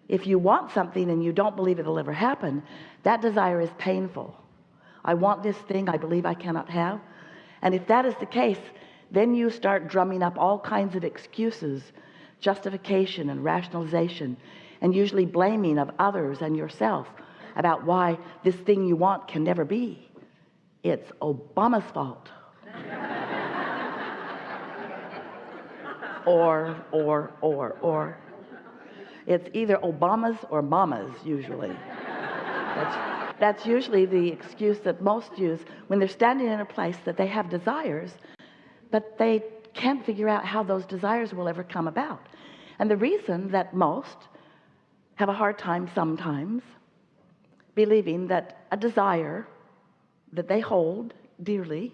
If you want something and you don't believe it'll ever happen, that desire is painful. I want this thing I believe I cannot have. And if that is the case, then you start drumming up all kinds of excuses, justification and rationalization, and usually blaming of others and yourself about why this thing you want can never be. It's Obama's fault. or. It's either Obama's or Mama's usually. That's usually the excuse that most use when they're standing in a place that they have desires, but they can't figure out how those desires will ever come about. And the reason that most have a hard time sometimes believing that a desire that they hold dearly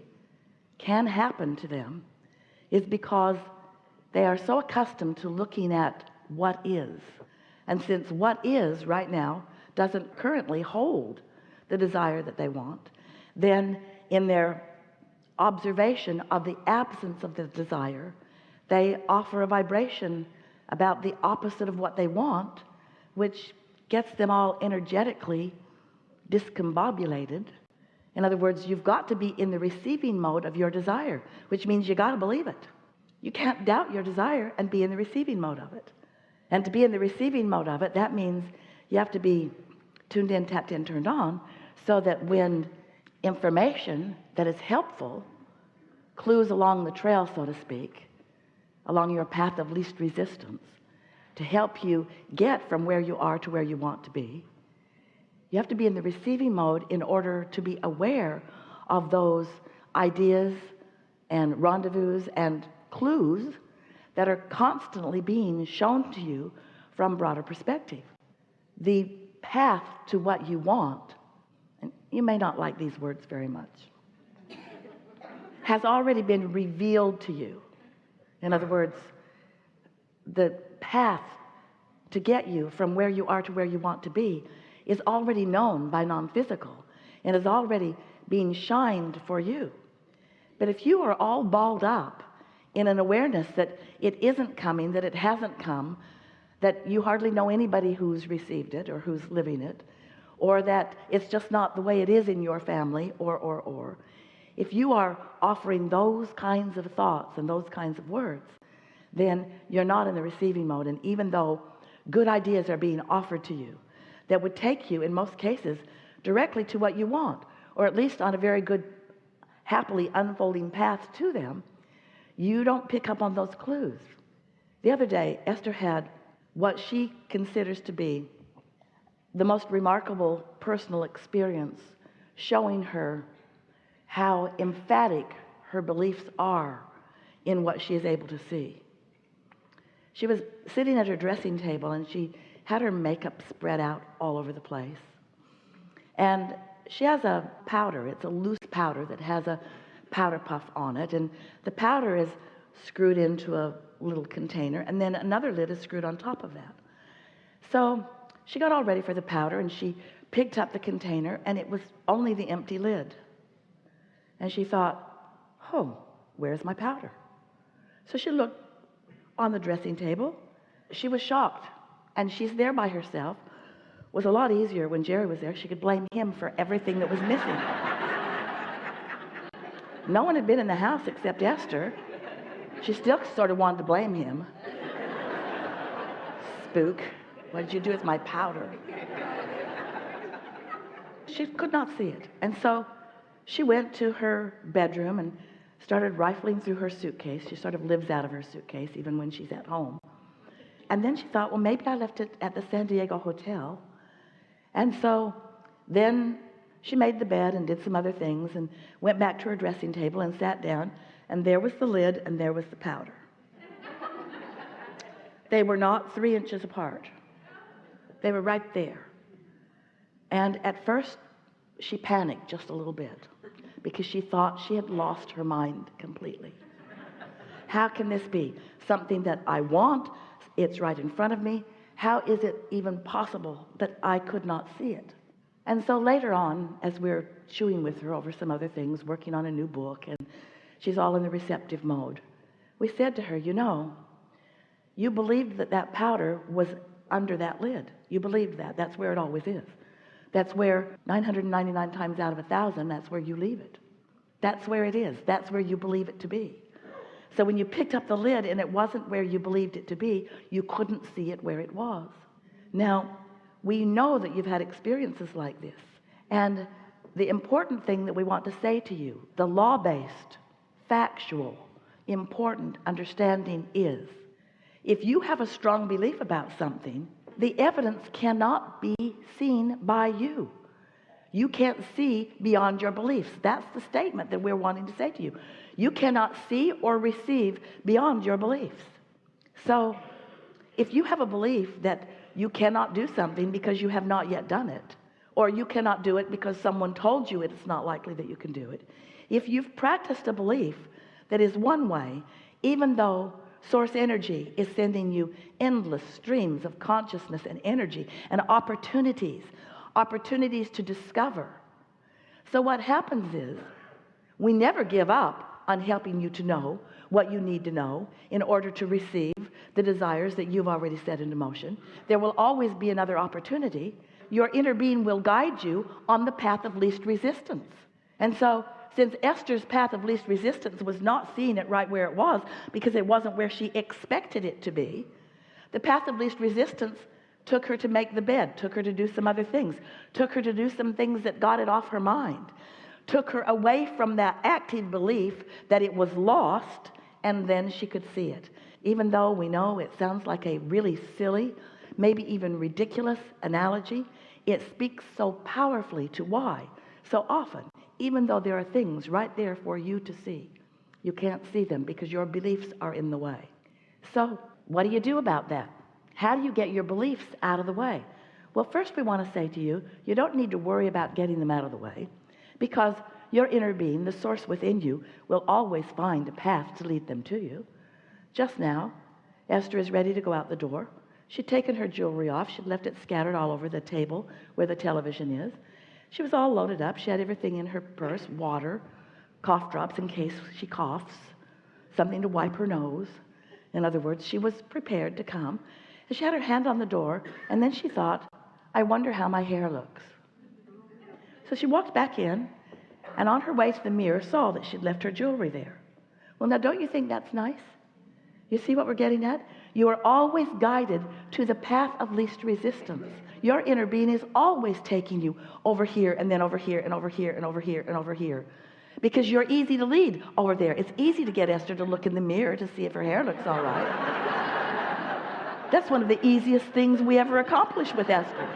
can happen to them is because they are so accustomed to looking at what is. And since what is right now doesn't currently hold the desire that they want, then in their observation of the absence of the desire, they offer a vibration about the opposite of what they want, which gets them all energetically discombobulated. In other words, you've got to be in the receiving mode of your desire, which means you got to believe it. You can't doubt your desire and be in the receiving mode of it. And to be in the receiving mode of it, that means you have to be tuned in, tapped in, turned on, so that when information that is helpful, clues along the trail, so to speak, along your path of least resistance, to help you get from where you are to where you want to be, you have to be in the receiving mode in order to be aware of those ideas and rendezvous and clues that are constantly being shown to you from broader perspective. The path to what you want, and you may not like these words very much, has already been revealed to you. In other words, the path to get you from where you are to where you want to be is already known by non-physical and is already being shined for you. But if you are all balled up in an awareness that it isn't coming, that it hasn't come, that you hardly know anybody who's received it or who's living it, or that it's just not the way it is in your family, or. If you are offering those kinds of thoughts and those kinds of words, then you're not in the receiving mode. And even though good ideas are being offered to you that would take you, in most cases, directly to what you want, or at least on a very good, happily unfolding path to them, you don't pick up on those clues. The other day, Esther had what she considers to be the most remarkable personal experience, showing her how emphatic her beliefs are in what she is able to see. She was sitting at her dressing table and she had her makeup spread out all over the place. And she has a powder. It's a loose powder that has a powder puff on it, and the powder is screwed into a little container, and then another lid is screwed on top of that. So she got all ready for the powder, and she picked up the container, and it was only the empty lid. And she thought, oh, where's my powder? So she looked on the dressing table. She was shocked, and she's there by herself. It was a lot easier when Jerry was there. She could blame him for everything that was missing. No one had been in the house except Esther. She still sort of wanted to blame him. Spook, what did you do with my powder? She could not see it. And so she went to her bedroom and started rifling through her suitcase. She sort of lives out of her suitcase even when she's at home. And then she thought, well, maybe I left it at the San Diego hotel. And so then she made the bed and did some other things and went back to her dressing table and sat down, and there was the lid and there was the powder. They were not 3 inches apart. They were right there. And at first she panicked just a little bit because she thought she had lost her mind completely. How can this be? Something that I want, it's right in front of me. How is it even possible that I could not see it? And so later on, as we're chewing with her over some other things, working on a new book, and she's all in the receptive mode, we said to her, you know, you believed that that powder was under that lid. You believed that. That's where it always is. That's where 999 times out of 1,000, that's where you leave it. That's where it is. That's where you believe it to be. So when you picked up the lid and it wasn't where you believed it to be, you couldn't see it where it was. Now, we know that you've had experiences like this. And the important thing that we want to say to you, the law-based, factual, important understanding is, if you have a strong belief about something, the evidence cannot be seen by you. You can't see beyond your beliefs. That's the statement that we're wanting to say to you. You cannot see or receive beyond your beliefs. So if you have a belief that you cannot do something because you have not yet done it, or you cannot do it because someone told you it's not likely that you can do it, if you've practiced a belief that is one way, even though source energy is sending you endless streams of consciousness and energy and opportunities to discover. So what happens is, we never give up on helping you to know what you need to know in order to receive the desires that you've already set into motion. There will always be another opportunity. Your inner being will guide you on the path of least resistance. And so, since Esther's path of least resistance was not seeing it right where it was because it wasn't where she expected it to be, the path of least resistance took her to make the bed, took her to do some other things, took her to do some things that got it off her mind, took her away from that active belief that it was lost, and then she could see it. Even though we know it sounds like a really silly, maybe even ridiculous analogy, it speaks so powerfully to why so often, even though there are things right there for you to see, you can't see them because your beliefs are in the way. So what do you do about that? How do you get your beliefs out of the way? Well, first we want to say to you, you don't need to worry about getting them out of the way, because your inner being, the source within you, will always find a path to lead them to you. Just now, Esther is ready to go out the door. She'd taken her jewelry off. She'd left it scattered all over the table where the television is. She was all loaded up. She had everything in her purse, water, cough drops in case she coughs, something to wipe her nose. In other words, she was prepared to come. And she had her hand on the door, and then she thought, I wonder how my hair looks. So she walked back in, and on her way to the mirror saw that she'd left her jewelry there. Well, now, don't you think that's nice? You see what we're getting at? You are always guided to the path of least resistance. Your inner being is always taking you over here, and then over here, and over here, and over here, and over here. Because you're easy to lead over there. It's easy to get Esther to look in the mirror to see if her hair looks all right. That's one of the easiest things we ever accomplish with Esther.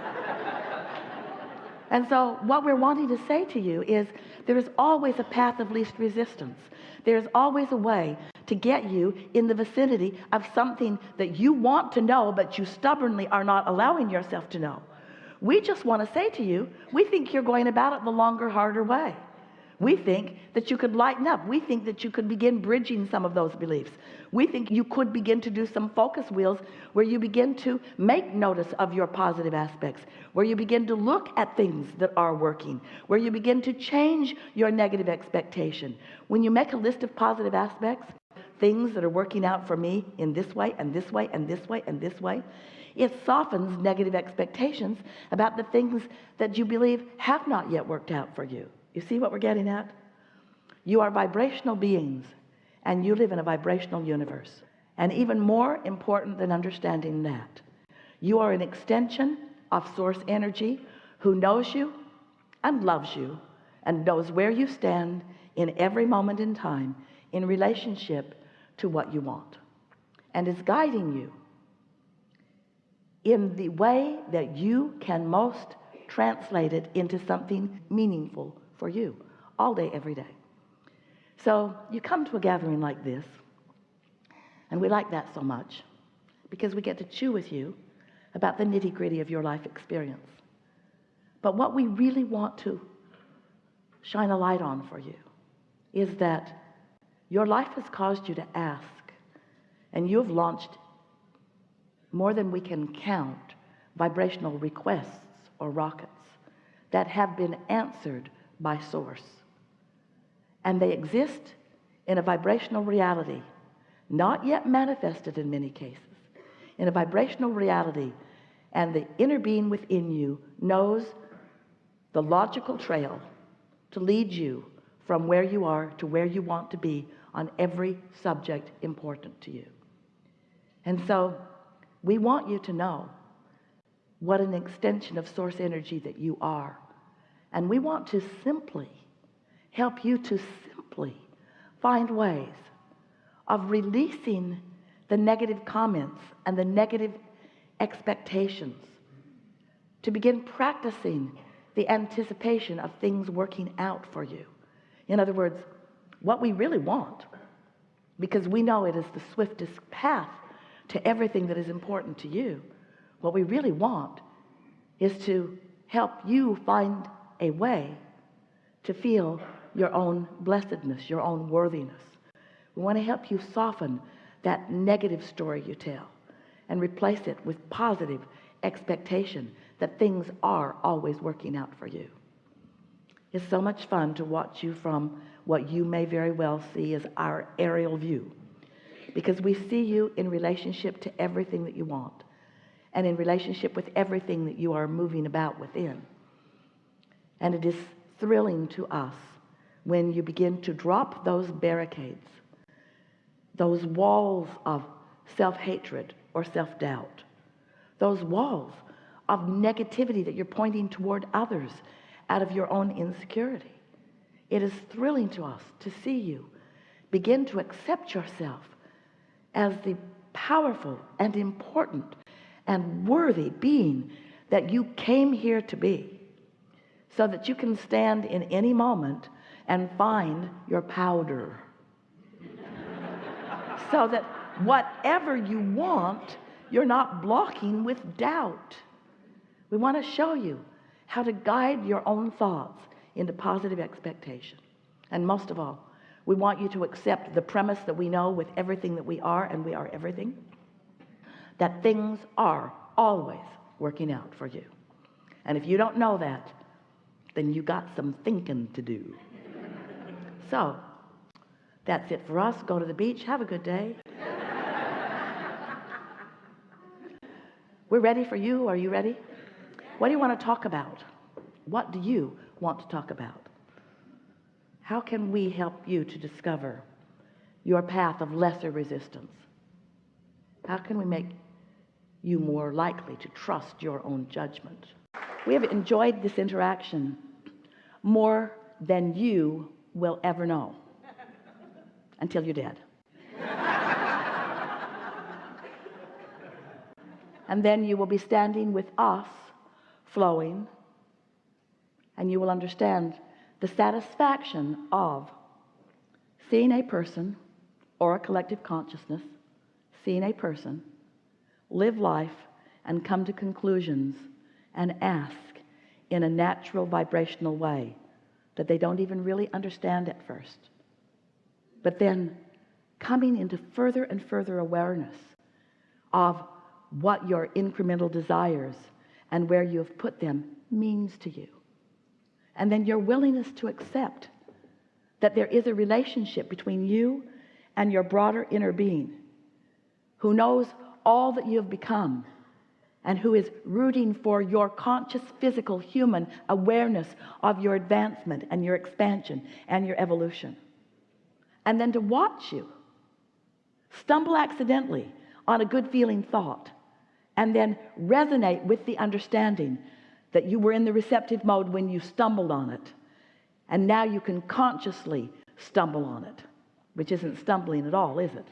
And so what we're wanting to say to you is there is always a path of least resistance. There's always a way to get you in the vicinity of something that you want to know, but you stubbornly are not allowing yourself to know. We just want to say to you, we think you're going about it the longer, harder way. We think that you could lighten up. We think that you could begin bridging some of those beliefs. We think you could begin to do some focus wheels where you begin to make notice of your positive aspects, where you begin to look at things that are working, where you begin to change your negative expectation. When you make a list of positive aspects, things that are working out for me in this way, and this way, and this way, and this way, it softens negative expectations about the things that you believe have not yet worked out for you. You see what we're getting at? You are vibrational beings, and you live in a vibrational universe. And even more important than understanding that, you are an extension of source energy who knows you and loves you and knows where you stand in every moment in time in relationship to what you want, and is guiding you in the way that you can most translate it into something meaningful for you all day, every day. So you come to a gathering like this, and we like that so much because we get to chew with you about the nitty-gritty of your life experience. But what we really want to shine a light on for you is that your life has caused you to ask, and you have launched more than we can count vibrational requests or rockets that have been answered by source. And they exist in a vibrational reality, not yet manifested in many cases, in a vibrational reality And the inner being within you knows the logical trail to lead you from where you are to where you want to be on every subject important to you. And so we want you to know what an extension of source energy that you are. And we want to simply help you to simply find ways of releasing the negative comments and the negative expectations, to begin practicing the anticipation of things working out for you. In other words, what we really want, because we know it is the swiftest path to everything that is important to you, what we really want is to help you find a way to feel your own blessedness, your own worthiness. We want to help you soften that negative story you tell and replace it with positive expectation that things are always working out for you. It's so much fun to watch you from what you may very well see as our aerial view, because we see you in relationship to everything that you want and in relationship with everything that you are moving about within. And it is thrilling to us when you begin to drop those barricades, those walls of self-hatred or self-doubt, those walls of negativity that you're pointing toward others out of your own insecurity. It is thrilling to us to see you begin to accept yourself as the powerful and important and worthy being that you came here to be, so that you can stand in any moment and find your powder. So that whatever you want, you're not blocking with doubt. We want to show you how to guide your own thoughts into positive expectation. And most of all, we want you to accept the premise that we know with everything that we are, and we are everything, that things are always working out for you. And if you don't know that, then you got some thinking to do. So that's it for us. Go to the beach. Have a good day. We're ready for you. Are you ready? What do you want to talk about? What do you want to talk about? How can we help you to discover your path of lesser resistance? How can we make you more likely to trust your own judgment? We have enjoyed this interaction more than you will ever know until you're dead. And then you will be standing with us, flowing, and you will understand the satisfaction of seeing a person or a collective consciousness, seeing a person live life and come to conclusions and ask in a natural vibrational way that they don't even really understand at first, but then coming into further and further awareness of what your incremental desires and where you have put them means to you. And then your willingness to accept that there is a relationship between you and your broader inner being, who knows all that you have become and who is rooting for your conscious, physical, human awareness of your advancement and your expansion and your evolution. And then to watch you stumble accidentally on a good feeling thought and then resonate with the understanding that you were in the receptive mode when you stumbled on it, and now you can consciously stumble on it, which isn't stumbling at all, is it?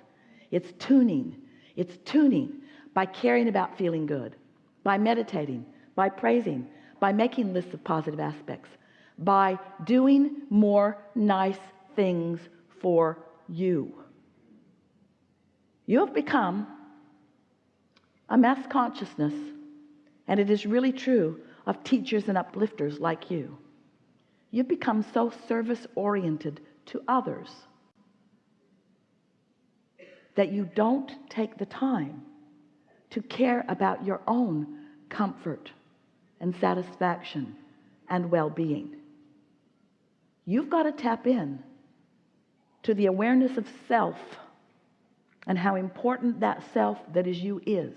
It's tuning. It's tuning by caring about feeling good, by meditating, by praising, by making lists of positive aspects, by doing more nice things for you. You have become a mass consciousness, and it is really true of teachers and uplifters like you. You've become so service-oriented to others that you don't take the time to care about your own comfort and satisfaction and well-being. You've got to tap in to the awareness of self and how important that self that is you is.